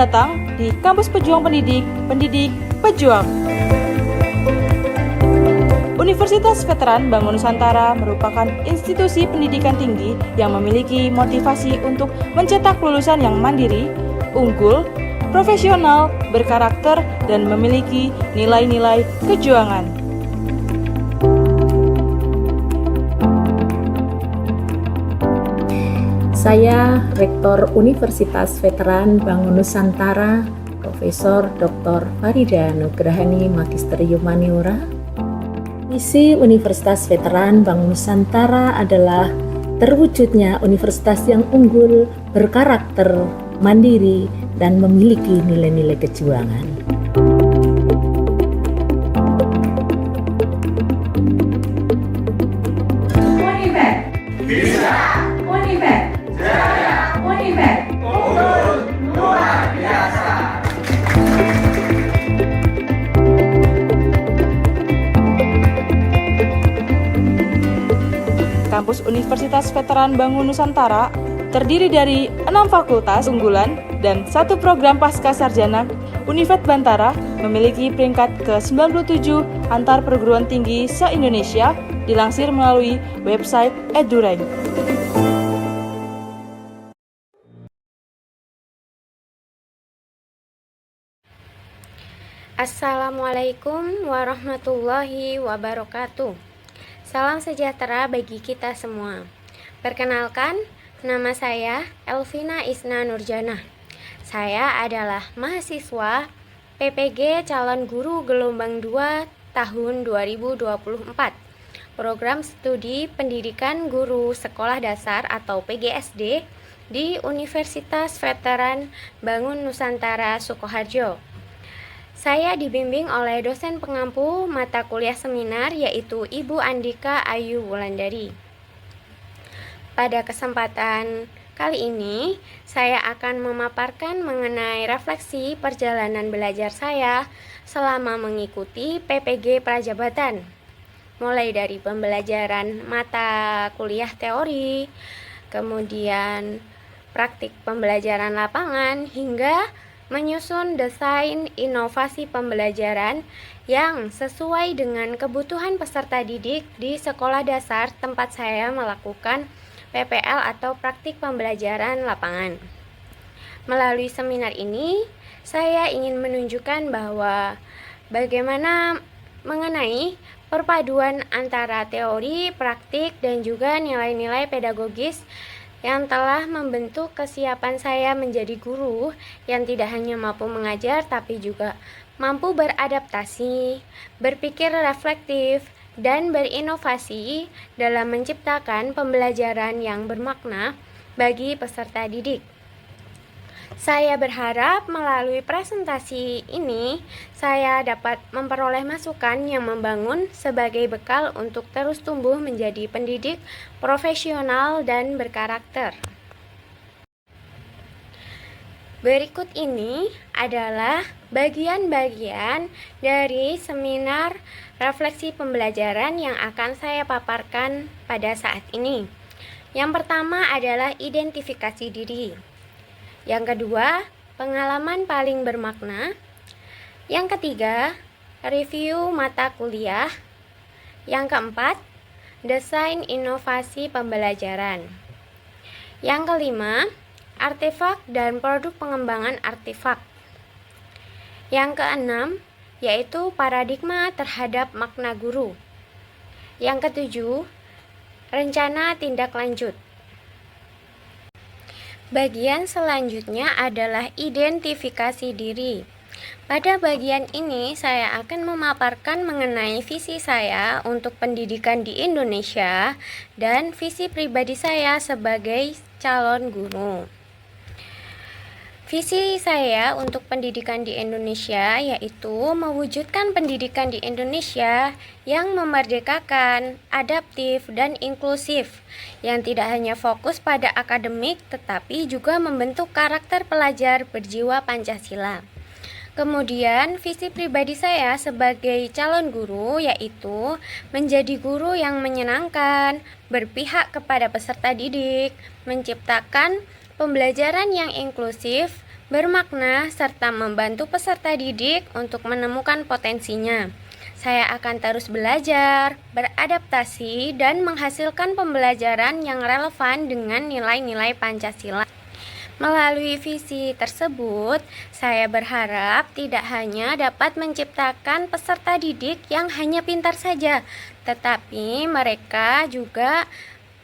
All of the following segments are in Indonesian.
datang di Kampus Pejuang Pendidik, Pendidik Pejuang. Universitas Veteran Bangun Nusantara merupakan institusi pendidikan tinggi yang memiliki motivasi untuk mencetak lulusan yang mandiri, unggul, profesional, berkarakter, dan memiliki nilai-nilai kejuangan. Saya Rektor Universitas Veteran Bangun Nusantara, Profesor Dr. Farida Nugrahani Magister Humaniora. Misi Universitas Veteran Bangun Nusantara adalah terwujudnya universitas yang unggul, berkarakter, mandiri, dan memiliki nilai-nilai kejuangan. Univet bisa, Univet jaya, Univet unggul luar biasa. Kampus Universitas Veteran Bangun Nusantara terdiri dari 6 fakultas unggulan dan 1 program pasca sarjana. Univet Bantara memiliki peringkat ke-97 antar perguruan tinggi se-Indonesia, dilansir melalui website EduRank. Assalamualaikum warahmatullahi wabarakatuh. Salam sejahtera bagi kita semua. Perkenalkan, nama saya Elvina Isna Nurjana. Saya adalah mahasiswa PPG Calon Guru Gelombang 2 tahun 2024. Program Studi Pendidikan Guru Sekolah Dasar atau PGSD di Universitas Veteran Bangun Nusantara Sukoharjo. Saya dibimbing oleh dosen pengampu mata kuliah seminar yaitu Ibu Andika Ayu Wulandari. Pada kesempatan kali ini, saya akan memaparkan mengenai refleksi perjalanan belajar saya selama mengikuti PPG Prajabatan. Mulai dari pembelajaran mata kuliah teori, kemudian praktik pembelajaran lapangan, hingga menyusun desain inovasi pembelajaran yang sesuai dengan kebutuhan peserta didik di sekolah dasar tempat saya melakukan PPL atau praktik pembelajaran lapangan. Melalui seminar ini, saya ingin menunjukkan bahwa bagaimana mengenai perpaduan antara teori, praktik, dan juga nilai-nilai pedagogis yang telah membentuk kesiapan saya menjadi guru yang tidak hanya mampu mengajar tapi juga mampu beradaptasi, berpikir reflektif, dan berinovasi dalam menciptakan pembelajaran yang bermakna bagi peserta didik. Saya berharap melalui presentasi ini saya dapat memperoleh masukan yang membangun sebagai bekal untuk terus tumbuh menjadi pendidik profesional dan berkarakter. Berikut ini adalah bagian-bagian dari seminar refleksi pembelajaran yang akan saya paparkan pada saat ini. Yang pertama adalah identifikasi diri. Yang kedua, pengalaman paling bermakna. Yang ketiga, review mata kuliah. Yang keempat, desain inovasi pembelajaran. Yang kelima, artefak dan produk pengembangan artefak. Yang keenam, yaitu paradigma terhadap makna guru. Yang ketujuh, rencana tindak lanjut. Bagian selanjutnya adalah identifikasi diri. Pada bagian ini, saya akan memaparkan mengenai visi saya untuk pendidikan di Indonesia dan visi pribadi saya sebagai calon guru. Visi saya untuk pendidikan di Indonesia yaitu mewujudkan pendidikan di Indonesia yang memerdekakan, adaptif, dan inklusif, yang tidak hanya fokus pada akademik tetapi juga membentuk karakter pelajar berjiwa Pancasila. Kemudian visi pribadi saya sebagai calon guru yaitu menjadi guru yang menyenangkan, berpihak kepada peserta didik, menciptakan pembelajaran yang inklusif, bermakna, serta membantu peserta didik untuk menemukan potensinya. Saya akan terus belajar, beradaptasi, dan menghasilkan pembelajaran yang relevan dengan nilai-nilai Pancasila. Melalui visi tersebut, saya berharap tidak hanya dapat menciptakan peserta didik yang hanya pintar saja, tetapi mereka juga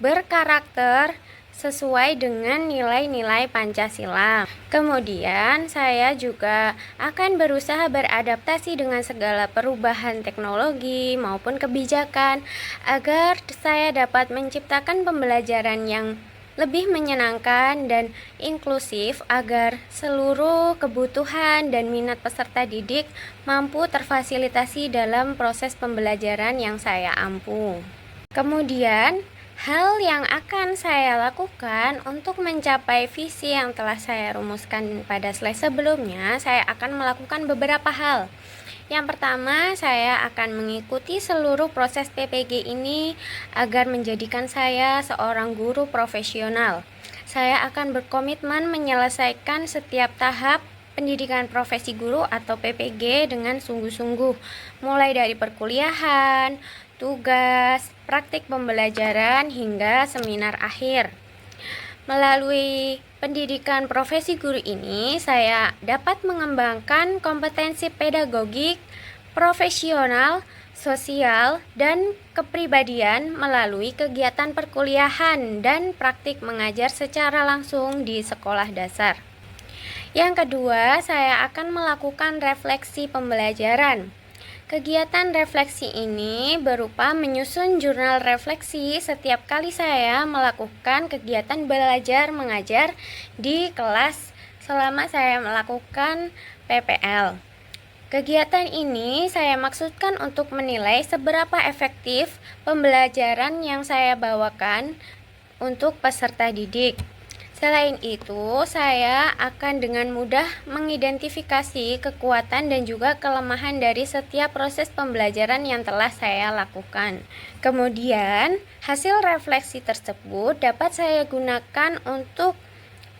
berkarakter sesuai dengan nilai-nilai Pancasila. Kemudian, saya juga akan berusaha beradaptasi dengan segala perubahan teknologi maupun kebijakan agar saya dapat menciptakan pembelajaran yang lebih menyenangkan dan inklusif agar seluruh kebutuhan dan minat peserta didik mampu terfasilitasi dalam proses pembelajaran yang saya ampu. Kemudian, hal yang akan saya lakukan untuk mencapai visi yang telah saya rumuskan pada slide sebelumnya, saya akan melakukan beberapa hal. Yang pertama, saya akan mengikuti seluruh proses PPG ini agar menjadikan saya seorang guru profesional. Saya akan berkomitmen menyelesaikan setiap tahap pendidikan profesi guru atau PPG dengan sungguh-sungguh, mulai dari perkuliahan, tugas, praktik pembelajaran, hingga seminar akhir. Melalui pendidikan profesi guru ini, saya dapat mengembangkan kompetensi pedagogik, profesional, sosial, dan kepribadian melalui kegiatan perkuliahan dan praktik mengajar secara langsung di sekolah dasar. Yang kedua, saya akan melakukan refleksi pembelajaran. Kegiatan refleksi ini berupa menyusun jurnal refleksi setiap kali saya melakukan kegiatan belajar mengajar di kelas selama saya melakukan PPL. Kegiatan ini saya maksudkan untuk menilai seberapa efektif pembelajaran yang saya bawakan untuk peserta didik. Selain itu, saya akan dengan mudah mengidentifikasi kekuatan dan juga kelemahan dari setiap proses pembelajaran yang telah saya lakukan. Kemudian, hasil refleksi tersebut dapat saya gunakan untuk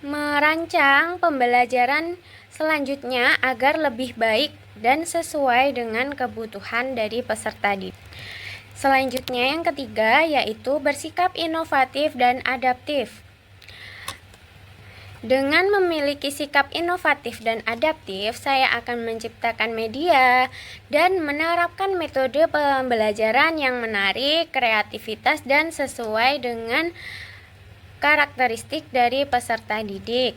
merancang pembelajaran selanjutnya agar lebih baik dan sesuai dengan kebutuhan dari peserta didik. Selanjutnya, yang ketiga, yaitu bersikap inovatif dan adaptif. Dengan memiliki sikap inovatif dan adaptif, saya akan menciptakan media dan menerapkan metode pembelajaran yang menarik, kreativitas, dan sesuai dengan karakteristik dari peserta didik.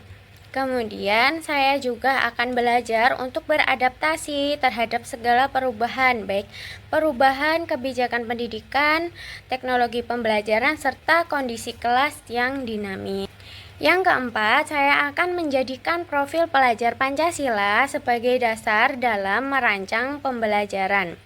Kemudian, saya juga akan belajar untuk beradaptasi terhadap segala perubahan, baik perubahan kebijakan pendidikan, teknologi pembelajaran, serta kondisi kelas yang dinamis. Yang keempat, saya akan menjadikan profil pelajar Pancasila sebagai dasar dalam merancang pembelajaran.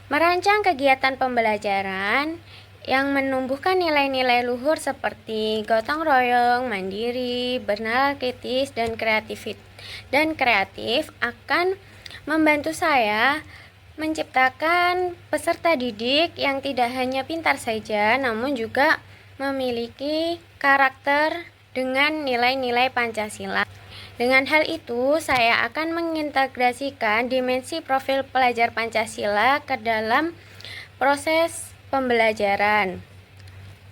Merancang kegiatan pembelajaran yang menumbuhkan nilai-nilai luhur seperti gotong royong, mandiri, bernalar kritis, dan kreatif akan membantu saya menciptakan peserta didik yang tidak hanya pintar saja, namun juga memiliki karakter dengan nilai-nilai Pancasila. Dengan hal itu, saya akan mengintegrasikan dimensi profil pelajar Pancasila ke dalam proses pembelajaran.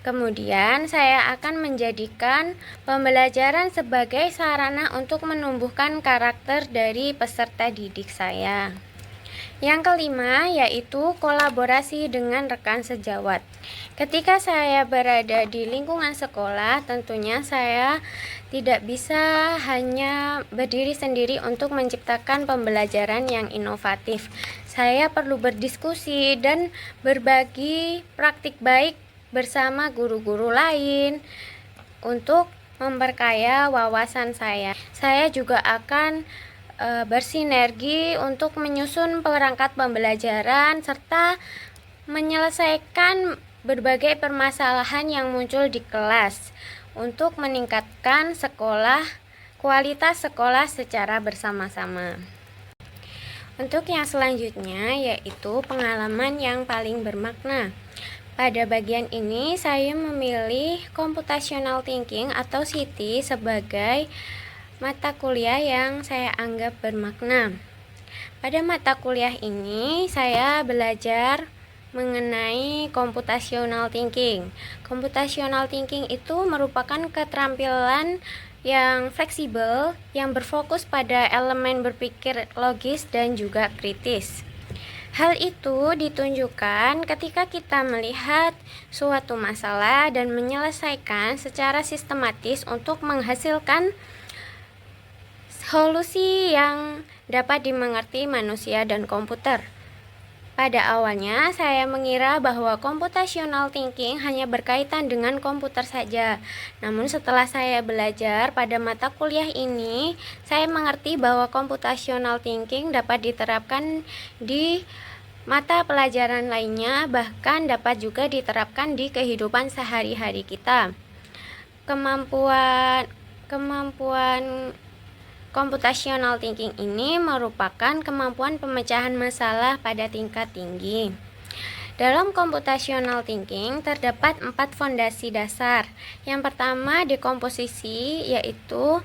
Kemudian, saya akan menjadikan pembelajaran sebagai sarana untuk menumbuhkan karakter dari peserta didik saya. Yang kelima, yaitu kolaborasi dengan rekan sejawat. Ketika saya berada di lingkungan sekolah, tentunya saya tidak bisa hanya berdiri sendiri untuk menciptakan pembelajaran yang inovatif. Saya perlu berdiskusi dan berbagi praktik baik bersama guru-guru lain untuk memperkaya wawasan saya. Saya juga akan bersinergi untuk menyusun perangkat pembelajaran serta menyelesaikan berbagai permasalahan yang muncul di kelas untuk meningkatkan kualitas sekolah secara bersama-sama. Untuk yang selanjutnya yaitu pengalaman yang paling bermakna. Pada bagian ini saya memilih computational thinking atau CT sebagai mata kuliah yang saya anggap bermakna. Pada mata kuliah ini saya belajar mengenai computational thinking. Computational thinking itu merupakan keterampilan yang fleksibel yang berfokus pada elemen berpikir logis dan juga kritis. Hal itu ditunjukkan ketika kita melihat suatu masalah dan menyelesaikan secara sistematis untuk menghasilkan solusi yang dapat dimengerti manusia dan komputer. Pada awalnya, saya mengira bahwa computational thinking hanya berkaitan dengan komputer saja. Namun setelah saya belajar pada mata kuliah ini, saya mengerti bahwa computational thinking dapat diterapkan di mata pelajaran lainnya, bahkan dapat juga diterapkan di kehidupan sehari-hari kita. Kemampuan computational thinking ini merupakan kemampuan pemecahan masalah pada tingkat tinggi. Dalam computational thinking terdapat 4 fondasi dasar. Yang pertama, dekomposisi, yaitu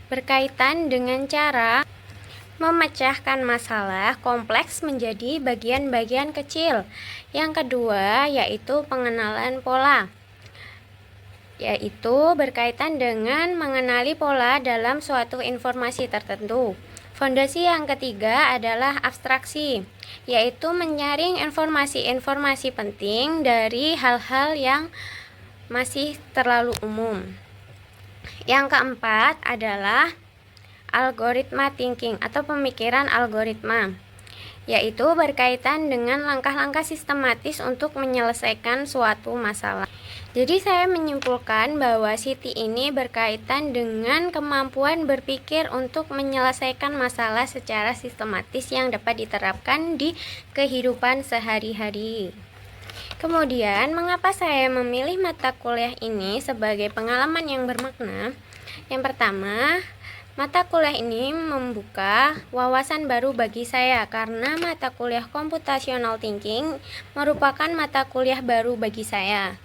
berkaitan dengan cara memecahkan masalah kompleks menjadi bagian-bagian kecil. Yang kedua, yaitu pengenalan pola, yaitu berkaitan dengan mengenali pola dalam suatu informasi tertentu. Fondasi yang ketiga adalah abstraksi, yaitu menyaring informasi-informasi penting dari hal-hal yang masih terlalu umum. Yang keempat adalah algoritma thinking atau pemikiran algoritma, yaitu berkaitan dengan langkah-langkah sistematis untuk menyelesaikan suatu masalah. Jadi saya menyimpulkan bahwa Siti ini berkaitan dengan kemampuan berpikir untuk menyelesaikan masalah secara sistematis yang dapat diterapkan di kehidupan sehari-hari. Kemudian, mengapa saya memilih mata kuliah ini sebagai pengalaman yang bermakna? Yang pertama, mata kuliah ini membuka wawasan baru bagi saya karena mata kuliah computational thinking merupakan mata kuliah baru bagi saya.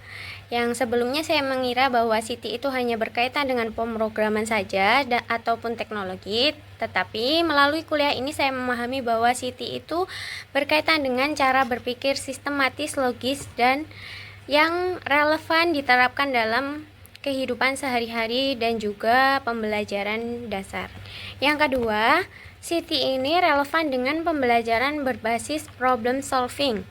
Yang sebelumnya saya mengira bahwa Siti itu hanya berkaitan dengan pemrograman saja ataupun teknologi, tetapi melalui kuliah ini saya memahami bahwa Siti itu berkaitan dengan cara berpikir sistematis, logis, dan yang relevan diterapkan dalam kehidupan sehari-hari dan juga pembelajaran dasar. Yang kedua, Siti ini relevan dengan pembelajaran berbasis problem solving.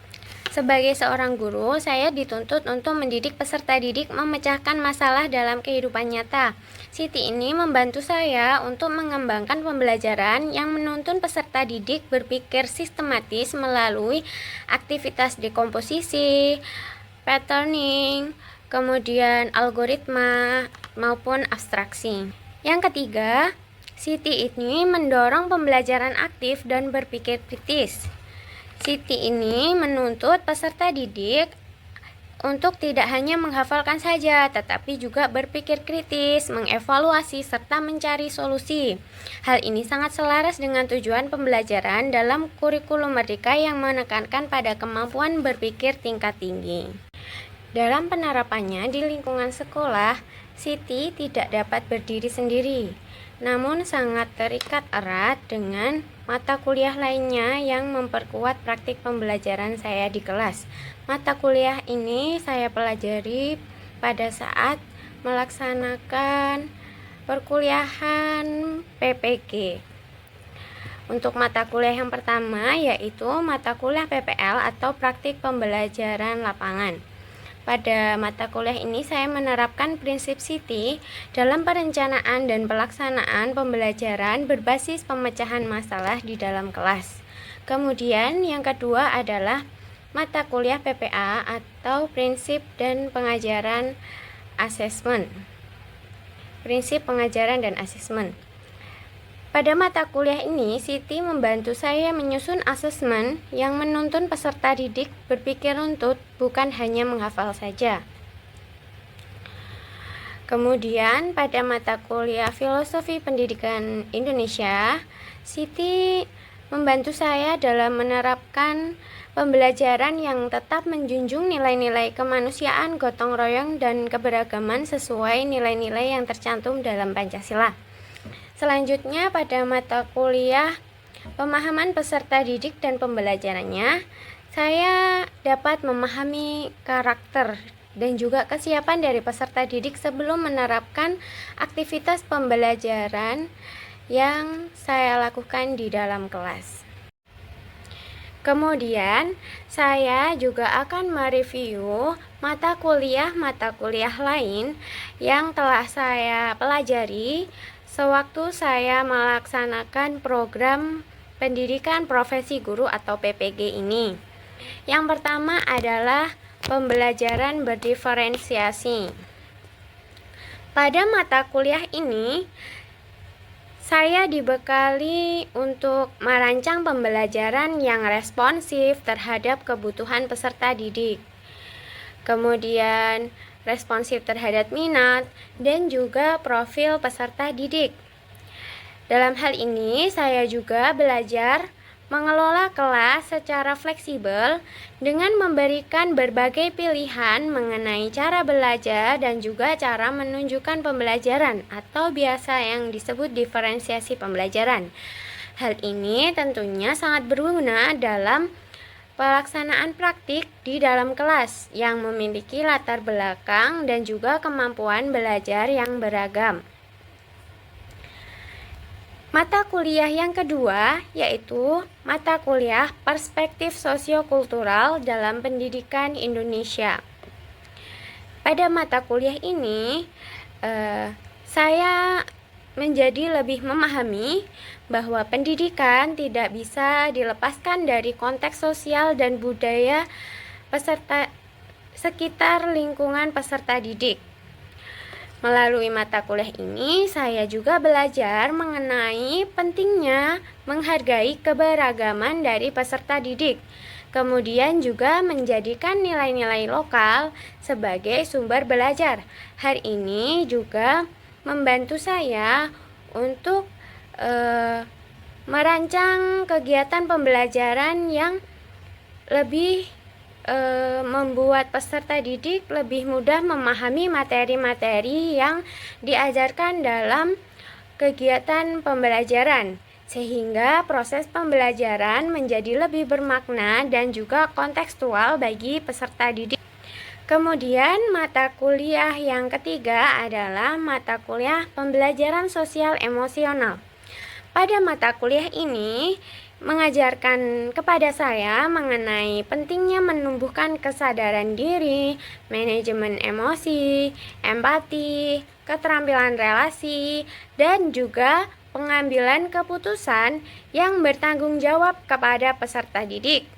Sebagai seorang guru, saya dituntut untuk mendidik peserta didik memecahkan masalah dalam kehidupan nyata. Siti ini membantu saya untuk mengembangkan pembelajaran yang menuntun peserta didik berpikir sistematis melalui aktivitas dekomposisi, patterning, kemudian algoritma maupun abstraksi. Yang ketiga, Siti ini mendorong pembelajaran aktif dan berpikir kritis. Siti ini menuntut peserta didik untuk tidak hanya menghafalkan saja, tetapi juga berpikir kritis, mengevaluasi, serta mencari solusi. Hal ini sangat selaras dengan tujuan pembelajaran dalam kurikulum Merdeka yang menekankan pada kemampuan berpikir tingkat tinggi. Dalam penerapannya di lingkungan sekolah, Siti tidak dapat berdiri sendiri, namun sangat terikat erat dengan mata kuliah lainnya yang memperkuat praktik pembelajaran saya di kelas. Mata kuliah ini saya pelajari pada saat melaksanakan perkuliahan PPG. Untuk mata kuliah yang pertama yaitu mata kuliah PPL atau praktik pembelajaran lapangan. Pada mata kuliah ini saya menerapkan prinsip Siti dalam perencanaan dan pelaksanaan pembelajaran berbasis pemecahan masalah di dalam kelas. Kemudian yang kedua adalah mata kuliah PPA atau prinsip dan pengajaran asesmen. Prinsip pengajaran dan asesmen. Pada mata kuliah ini, Siti membantu saya menyusun asesmen yang menuntun peserta didik berpikir runtut, bukan hanya menghafal saja. Kemudian, pada mata kuliah Filosofi Pendidikan Indonesia, Siti membantu saya dalam menerapkan pembelajaran yang tetap menjunjung nilai-nilai kemanusiaan, gotong royong, dan keberagaman sesuai nilai-nilai yang tercantum dalam Pancasila. Selanjutnya pada mata kuliah pemahaman peserta didik dan pembelajarannya, saya dapat memahami karakter dan juga kesiapan dari peserta didik sebelum menerapkan aktivitas pembelajaran yang saya lakukan di dalam kelas. Kemudian, saya juga akan mereview mata kuliah lain yang telah saya pelajari sewaktu saya melaksanakan program pendidikan profesi guru atau PPG ini. Yang pertama adalah pembelajaran berdiferensiasi. Pada mata kuliah ini, saya dibekali untuk merancang pembelajaran yang responsif terhadap kebutuhan peserta didik. Kemudian responsif terhadap minat dan juga profil peserta didik. Dalam hal ini, saya juga belajar mengelola kelas secara fleksibel dengan memberikan berbagai pilihan mengenai cara belajar dan juga cara menunjukkan pembelajaran atau biasa yang disebut diferensiasi pembelajaran. Hal ini tentunya sangat berguna dalam pelaksanaan praktik di dalam kelas yang memiliki latar belakang dan juga kemampuan belajar yang beragam. Mata kuliah yang kedua yaitu mata kuliah perspektif sosiokultural dalam pendidikan Indonesia. Pada mata kuliah ini, saya menjadi lebih memahami bahwa pendidikan tidak bisa dilepaskan dari konteks sosial dan budaya peserta sekitar lingkungan peserta didik. Melalui mata kuliah ini, saya juga belajar mengenai pentingnya menghargai keberagaman dari peserta didik. Kemudian juga menjadikan nilai-nilai lokal sebagai sumber belajar. Hal ini juga membantu saya untuk merancang kegiatan pembelajaran yang lebih membuat peserta didik lebih mudah memahami materi-materi yang diajarkan dalam kegiatan pembelajaran, sehingga proses pembelajaran menjadi lebih bermakna dan juga kontekstual bagi peserta didik. Kemudian mata kuliah yang ketiga adalah mata kuliah pembelajaran sosial emosional. Pada mata kuliah ini mengajarkan kepada saya mengenai pentingnya menumbuhkan kesadaran diri, manajemen emosi, empati, keterampilan relasi, dan juga pengambilan keputusan yang bertanggung jawab kepada peserta didik.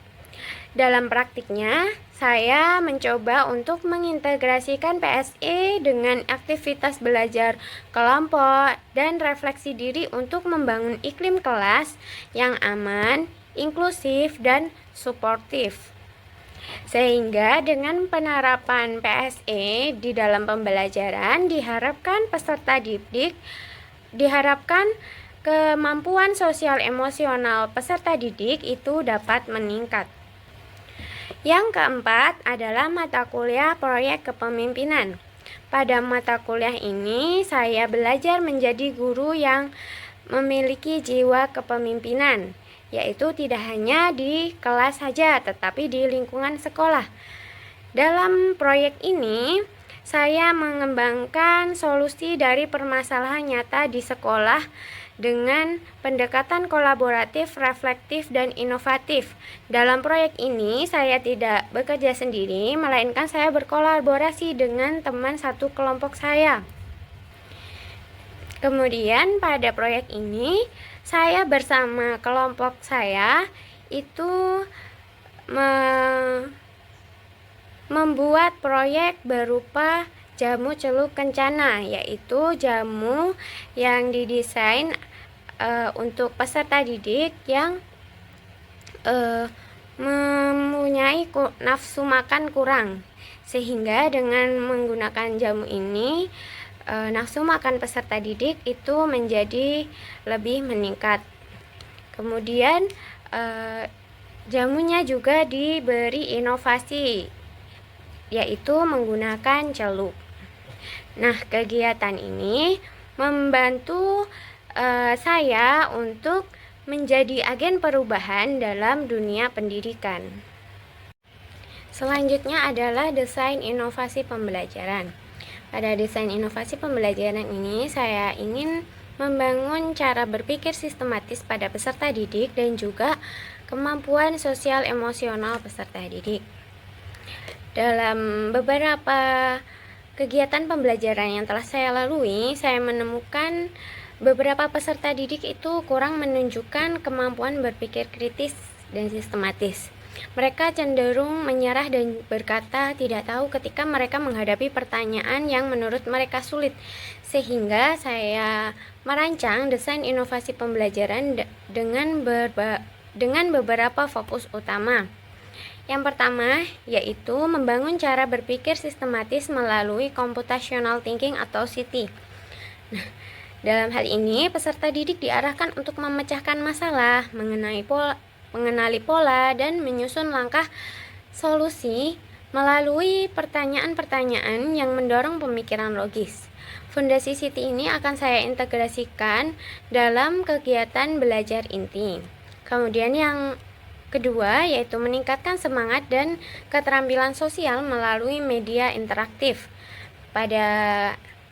Dalam praktiknya, saya mencoba untuk mengintegrasikan PSE dengan aktivitas belajar kelompok dan refleksi diri untuk membangun iklim kelas yang aman, inklusif, dan suportif. Sehingga dengan penerapan PSE di dalam pembelajaran diharapkan kemampuan sosial emosional peserta didik itu dapat meningkat. Yang keempat adalah mata kuliah proyek kepemimpinan. Pada mata kuliah ini, saya belajar menjadi guru yang memiliki jiwa kepemimpinan, yaitu tidak hanya di kelas saja, tetapi di lingkungan sekolah. Dalam proyek ini, saya mengembangkan solusi dari permasalahan nyata di sekolah dengan pendekatan kolaboratif, reflektif, dan inovatif. Dalam proyek ini, saya tidak bekerja sendiri, melainkan saya berkolaborasi dengan teman satu kelompok saya. Kemudian pada proyek ini, saya bersama kelompok saya itu membuat proyek berupa jamu celup kencana, yaitu jamu yang didesain untuk peserta didik yang mempunyai nafsu makan kurang, sehingga dengan menggunakan jamu ini nafsu makan peserta didik itu menjadi lebih meningkat. Kemudian jamunya juga diberi inovasi, yaitu menggunakan celup. Nah, kegiatan ini membantu saya untuk menjadi agen perubahan dalam dunia pendidikan. Selanjutnya adalah desain inovasi pembelajaran. Pada desain inovasi pembelajaran ini, saya ingin membangun cara berpikir sistematis pada peserta didik dan juga kemampuan sosial emosional peserta didik. Dalam beberapa kegiatan pembelajaran yang telah saya lalui, saya menemukan beberapa peserta didik itu kurang menunjukkan kemampuan berpikir kritis dan sistematis. Mereka cenderung menyerah dan berkata tidak tahu ketika mereka menghadapi pertanyaan yang menurut mereka sulit. Sehingga saya merancang desain inovasi pembelajaran dengan beberapa fokus utama. Yang pertama yaitu membangun cara berpikir sistematis melalui computational thinking atau CT. Nah, dalam hal ini peserta didik diarahkan untuk memecahkan masalah, mengenali pola dan menyusun langkah solusi melalui pertanyaan-pertanyaan yang mendorong pemikiran logis. Fondasi CT ini akan saya integrasikan dalam kegiatan belajar inti. Kemudian yang kedua yaitu meningkatkan semangat dan keterampilan sosial melalui media interaktif. Pada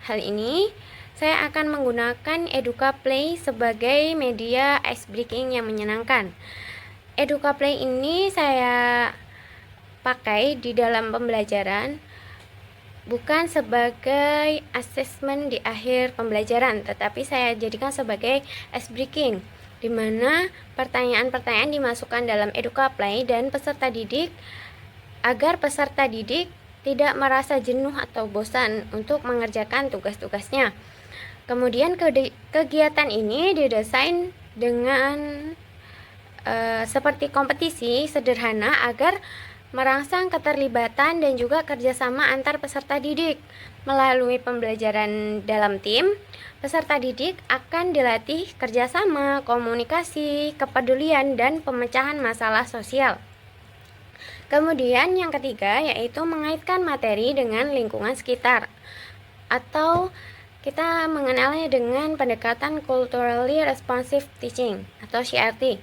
hal ini, saya akan menggunakan EducaPlay sebagai media ice breaking yang menyenangkan. EducaPlay ini saya pakai di dalam pembelajaran bukan sebagai asesmen di akhir pembelajaran, tetapi saya jadikan sebagai ice breaking, di mana pertanyaan-pertanyaan dimasukkan dalam EducaPlay dan peserta didik agar peserta didik tidak merasa jenuh atau bosan untuk mengerjakan tugas-tugasnya. Kemudian kegiatan ini didesain dengan seperti kompetisi sederhana agar merangsang keterlibatan dan juga kerjasama antar peserta didik. Melalui pembelajaran dalam tim, peserta didik akan dilatih kerjasama, komunikasi, kepedulian, dan pemecahan masalah sosial. Kemudian yang ketiga yaitu mengaitkan materi dengan lingkungan sekitar, atau kita mengenalnya dengan pendekatan Culturally Responsive Teaching atau CRT.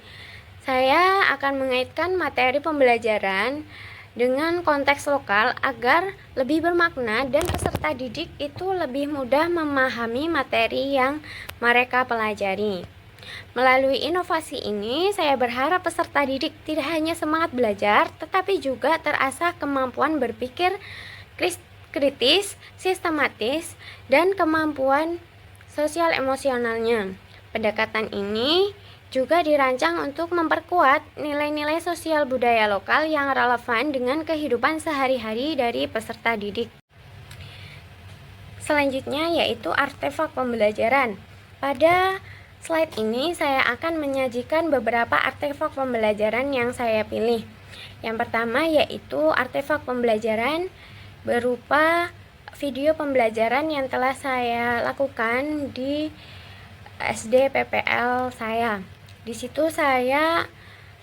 Saya akan mengaitkan materi pembelajaran dengan konteks lokal agar lebih bermakna dan peserta didik itu lebih mudah memahami materi yang mereka pelajari. Melalui inovasi ini, saya berharap peserta didik tidak hanya semangat belajar, tetapi juga terasah kemampuan berpikir kritis, sistematis, dan kemampuan sosial emosionalnya. Pendekatan ini juga dirancang untuk memperkuat nilai-nilai sosial budaya lokal yang relevan dengan kehidupan sehari-hari dari peserta didik. Selanjutnya yaitu artefak pembelajaran. Pada slide ini saya akan menyajikan beberapa artefak pembelajaran yang saya pilih. Yang pertama yaitu artefak pembelajaran berupa video pembelajaran yang telah saya lakukan di SD PPL saya. Di situ saya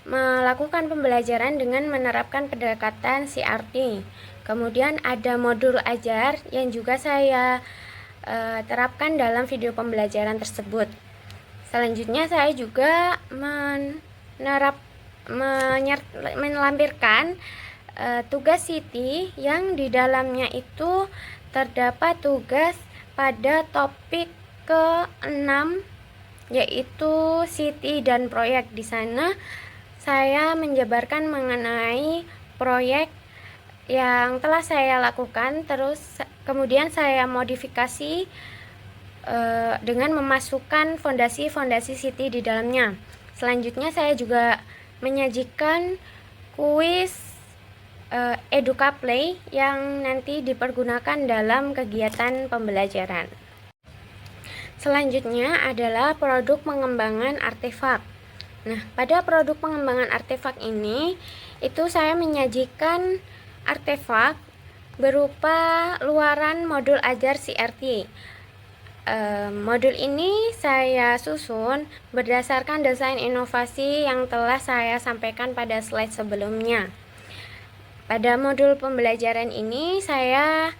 melakukan pembelajaran dengan menerapkan pendekatan CRT. Kemudian ada modul ajar yang juga saya terapkan dalam video pembelajaran tersebut. Selanjutnya saya juga melampirkan tugas CT yang di dalamnya itu terdapat tugas pada topik ke-6 yaitu CT dan proyek. Di sana saya menjabarkan mengenai proyek yang telah saya lakukan, terus kemudian saya modifikasi dengan memasukkan fondasi-fondasi CT di dalamnya. Selanjutnya saya juga menyajikan kuis EducaPlay yang nanti dipergunakan dalam kegiatan pembelajaran. Selanjutnya adalah produk pengembangan artefak. Nah, pada produk pengembangan artefak ini, itu saya menyajikan artefak berupa luaran modul ajar CRT. Modul ini saya susun berdasarkan desain inovasi yang telah saya sampaikan pada slide sebelumnya. Pada modul pembelajaran ini, saya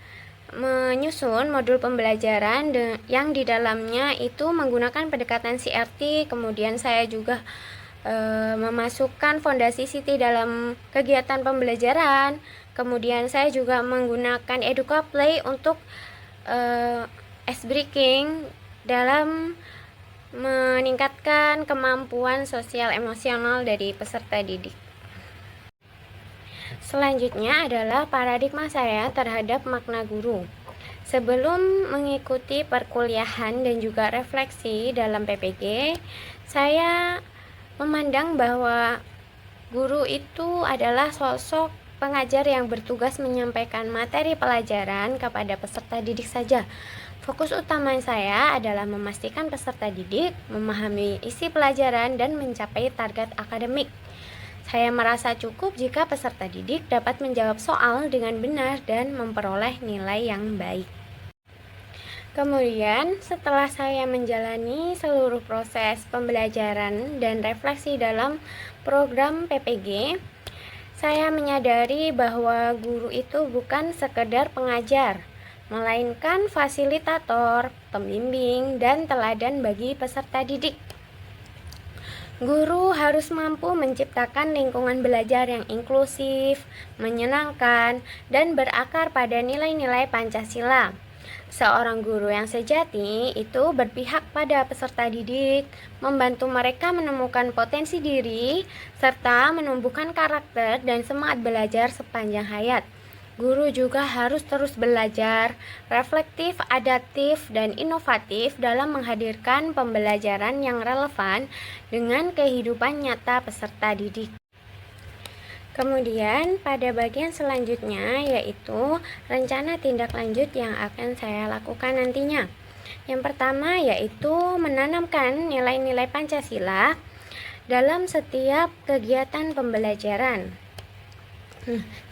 menyusun modul pembelajaran yang di dalamnya itu menggunakan pendekatan CRT. Kemudian saya juga memasukkan fondasi Siti dalam kegiatan pembelajaran. Kemudian saya juga menggunakan EducaPlay untuk ice breaking dalam meningkatkan kemampuan sosial emosional dari peserta didik. Selanjutnya adalah paradigma saya terhadap makna guru. Sebelum mengikuti perkuliahan dan juga refleksi dalam PPG, saya memandang bahwa guru itu adalah sosok pengajar yang bertugas menyampaikan materi pelajaran kepada peserta didik saja. Fokus utama saya adalah memastikan peserta didik memahami isi pelajaran dan mencapai target akademik. Saya merasa cukup jika peserta didik dapat menjawab soal dengan benar dan memperoleh nilai yang baik. Kemudian, setelah saya menjalani seluruh proses pembelajaran dan refleksi dalam program PPG, saya menyadari bahwa guru itu bukan sekedar pengajar, melainkan fasilitator, pembimbing, dan teladan bagi peserta didik. Guru harus mampu menciptakan lingkungan belajar yang inklusif, menyenangkan, dan berakar pada nilai-nilai Pancasila. Seorang guru yang sejati itu berpihak pada peserta didik, membantu mereka menemukan potensi diri, serta menumbuhkan karakter dan semangat belajar sepanjang hayat. Guru juga harus terus belajar, reflektif, adaptif, dan inovatif dalam menghadirkan pembelajaran yang relevan dengan kehidupan nyata peserta didik. Kemudian pada bagian selanjutnya yaitu rencana tindak lanjut yang akan saya lakukan nantinya. Yang pertama yaitu menanamkan nilai-nilai Pancasila dalam setiap kegiatan pembelajaran.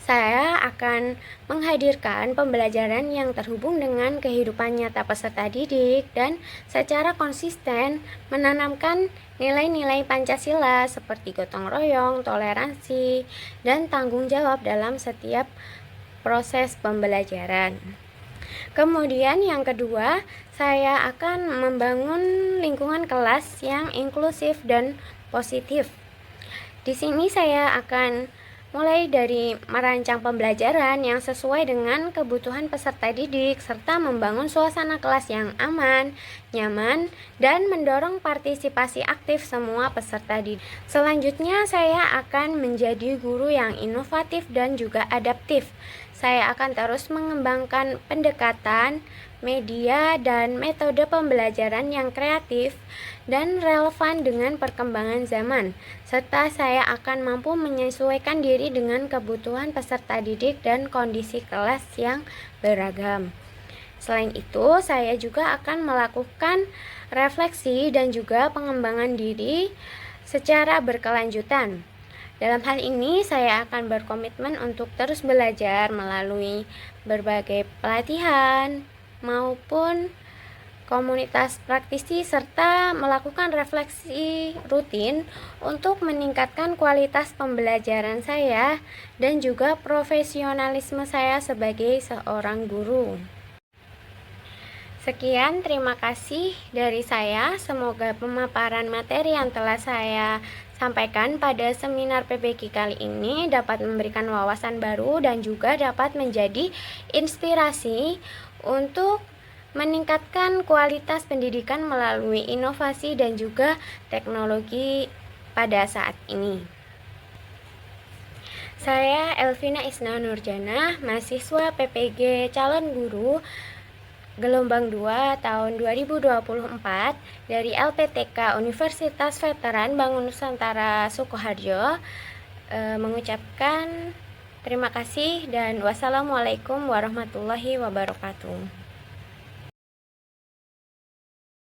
Saya akan menghadirkan pembelajaran yang terhubung dengan kehidupan nyata peserta didik dan secara konsisten menanamkan nilai-nilai Pancasila seperti gotong royong, toleransi, dan tanggung jawab dalam setiap proses pembelajaran. Kemudian yang kedua, saya akan membangun lingkungan kelas yang inklusif dan positif. Di sini saya akan mulai dari merancang pembelajaran yang sesuai dengan kebutuhan peserta didik, serta membangun suasana kelas yang aman, nyaman, dan mendorong partisipasi aktif semua peserta didik. Selanjutnya, saya akan menjadi guru yang inovatif dan juga adaptif. Saya akan terus mengembangkan pendekatan, media, dan metode pembelajaran yang kreatif dan relevan dengan perkembangan zaman, serta saya akan mampu menyesuaikan diri dengan kebutuhan peserta didik dan kondisi kelas yang beragam. Selain itu, saya juga akan melakukan refleksi dan juga pengembangan diri secara berkelanjutan. Dalam hal ini, saya akan berkomitmen untuk terus belajar melalui berbagai pelatihan maupun komunitas praktisi serta melakukan refleksi rutin untuk meningkatkan kualitas pembelajaran saya dan juga profesionalisme saya sebagai seorang guru. Sekian, terima kasih dari saya. Semoga pemaparan materi yang telah saya sampaikan pada seminar PPG kali ini dapat memberikan wawasan baru dan juga dapat menjadi inspirasi untuk meningkatkan kualitas pendidikan melalui inovasi dan juga teknologi pada saat ini. Saya Elvina Isna Nurjana, mahasiswa PPG calon guru gelombang 2 tahun 2024 dari LPTK Universitas Veteran Bangun Nusantara Sukoharjo, mengucapkan terima kasih dan wassalamualaikum warahmatullahi wabarakatuh.